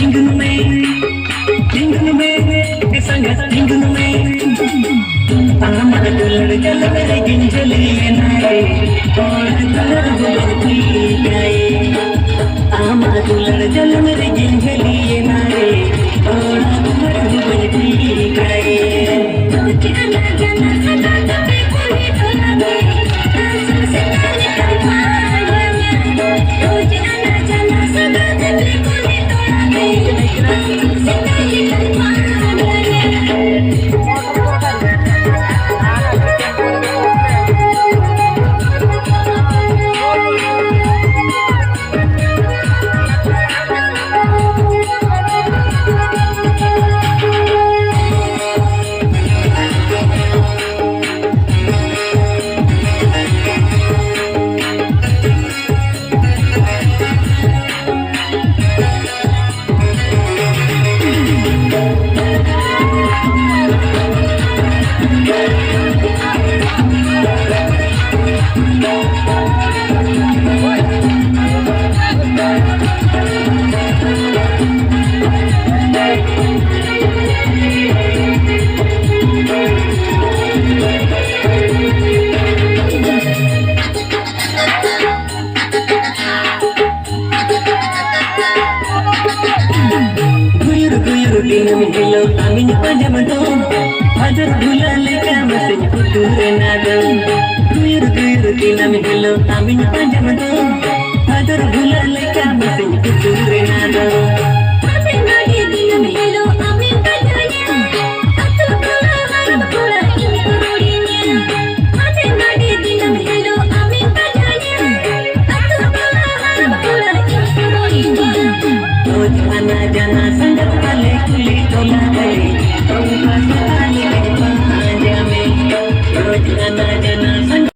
Tingen में संगत Tingen में आमर दुलड़ जल मेरे गिंजली नारे और कलर गुलती गए आमर दुलड़ जल मेरे गिंजली नारे और कलर गुलती गए जाना जाना सदा तबे कोई तोला में आंसू से काले कलमाया रोज आना जाना सदा तबे कोई तोला में आंसू से काले कलमाया Hello, kami ni pajama dong. Hajar bulan leka masih kuture nadong. Tuyur tinam hello, kami ni pajama dong. Hajar bulan leka masih kuture nadong. Hajar nadi tinam hello, kami pajanya. Atul pula harap pula ini kurodinya. Hajar nadi tinam hello, kami pajanya. Atul pula harap pula ini kurodinya. Oh jana jana sangat kale kuli tola.